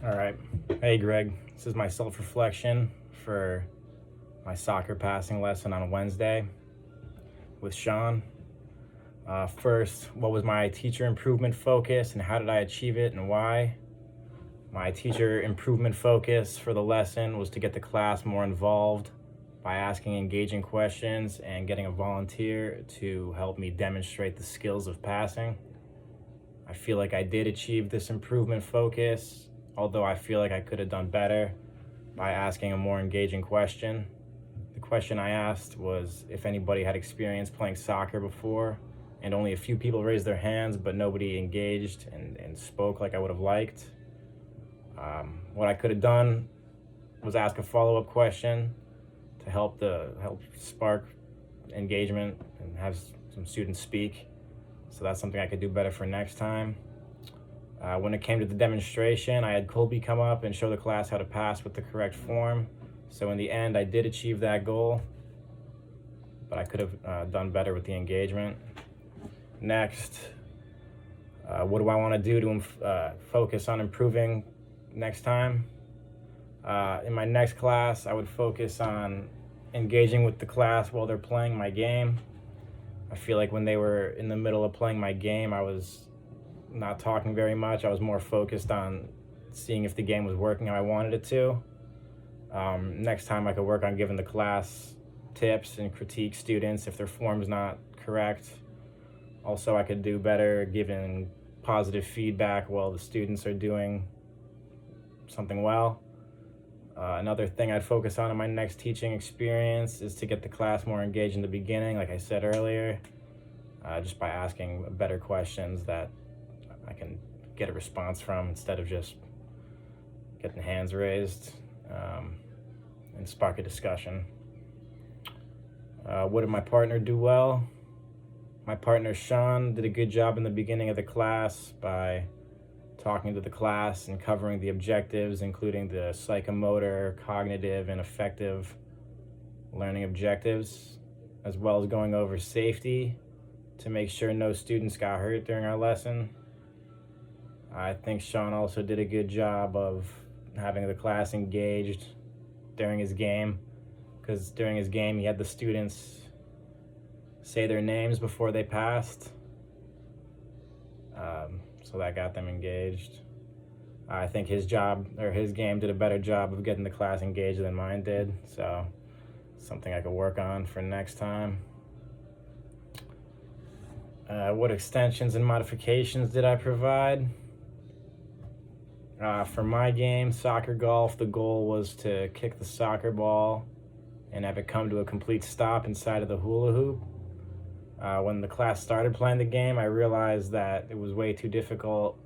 All right. Hey, Greg. This is my self-reflection for my soccer passing lesson on Wednesday with Sean. First, what was my teacher improvement focus and how did I achieve it and why? My teacher improvement focus for the lesson was to get the class more involved by asking engaging questions and getting a volunteer to help me demonstrate the skills of passing. I feel like I did achieve this improvement focus, although I feel like I could have done better by asking a more engaging question. The question I asked was if anybody had experience playing soccer before, and only a few people raised their hands, but nobody engaged and spoke like I would have liked. What I could have done was ask a follow-up question to help spark engagement and have some students speak. So that's something I could do better for next time. When it came to the demonstration, I had Colby come up and show the class how to pass with the correct form. So in the end, I did achieve that goal, but I could have done better with the engagement. Next, what do I want to do to focus on improving next time? In my next class, I would focus on engaging with the class while they're playing my game. I feel like when they were in the middle of playing my game, I was not talking very much. I was more focused on seeing if the game was working how I wanted it to. Next time I could work on giving the class tips and critique students if their form's not correct. Also, I could do better giving positive feedback while the students are doing something well. Another thing I'd focus on in my next teaching experience is to get the class more engaged in the beginning, like I said earlier, just by asking better questions that I can get a response from instead of just getting hands raised, and spark a discussion. What did my partner do well? My partner Sean did a good job in the beginning of the class by talking to the class and covering the objectives, including the psychomotor, cognitive, and affective learning objectives, as well as going over safety to make sure no students got hurt during our lesson. I think Sean also did a good job of having the class engaged during his game, because during his game he had the students say their names before they passed. So that got them engaged. I think his game did a better job of getting the class engaged than mine did. So something I could work on for next time. What extensions and modifications did I provide? For my game, soccer golf, the goal was to kick the soccer ball and have it come to a complete stop inside of the hula hoop. When the class started playing the game, I realized that it was way too difficult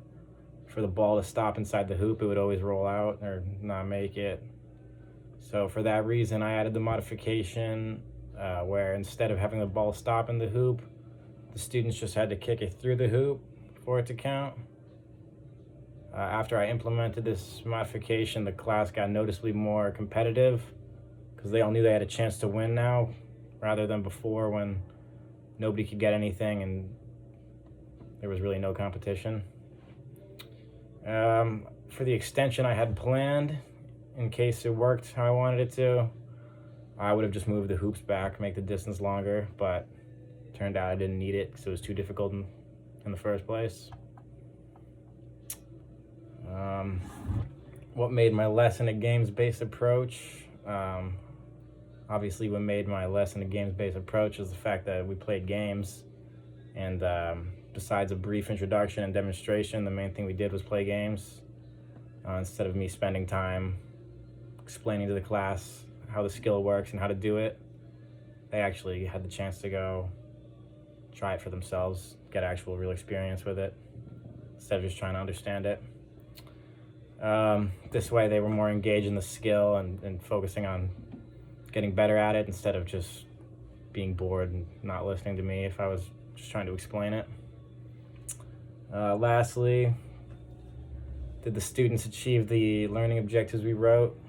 for the ball to stop inside the hoop. It would always roll out or not make it. So for that reason, I added the modification where instead of having the ball stop in the hoop, the students just had to kick it through the hoop for it to count. After I implemented this modification, the class got noticeably more competitive because they all knew they had a chance to win now, rather than before when nobody could get anything and there was really no competition. For the extension I had planned, in case it worked how I wanted it to, I would have just moved the hoops back, make the distance longer, but turned out I didn't need it because it was too difficult in the first place. What made my lesson a games-based approach? Obviously, what made my lesson a games-based approach is the fact that we played games, and besides a brief introduction and demonstration, the main thing we did was play games. Instead of me spending time explaining to the class how the skill works and how to do it, they actually had the chance to go try it for themselves, get actual real experience with it, instead of just trying to understand it. This way they were more engaged in the skill and focusing on getting better at it instead of just being bored and not listening to me if I was just trying to explain it. Lastly, did the students achieve the learning objectives we wrote?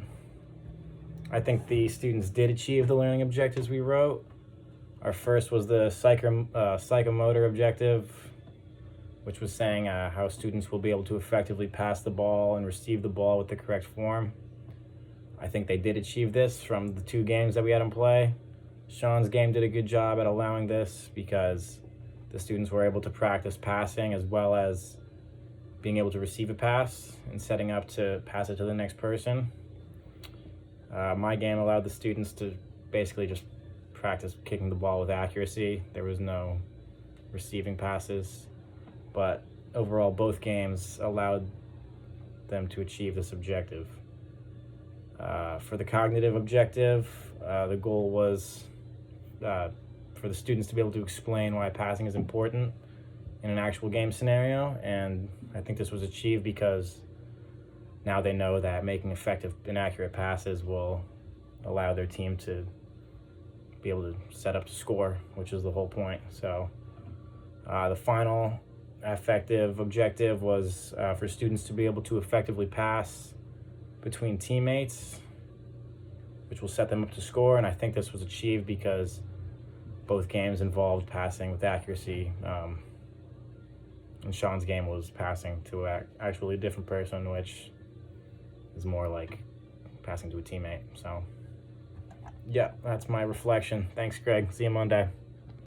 I think the students did achieve the learning objectives we wrote. Our first was the psychomotor objective. which was saying how students will be able to effectively pass the ball and receive the ball with the correct form. I think they did achieve this from the 2 games that we had in play. Sean's game did a good job at allowing this because the students were able to practice passing as well as being able to receive a pass and setting up to pass it to the next person. My game allowed the students to basically just practice kicking the ball with accuracy. There was no receiving passes, but overall both games allowed them to achieve this objective. For the cognitive objective, the goal was for the students to be able to explain why passing is important in an actual game scenario, and I think this was achieved because now they know that making effective and accurate passes will allow their team to be able to set up to score, which is the whole point. So the final effective objective was for students to be able to effectively pass between teammates, which will set them up to score, and I think this was achieved because both games involved passing with accuracy, and Sean's game was passing to actually a different person, which is more like passing to a teammate. So yeah, that's my reflection. Thanks, Greg. See you Monday.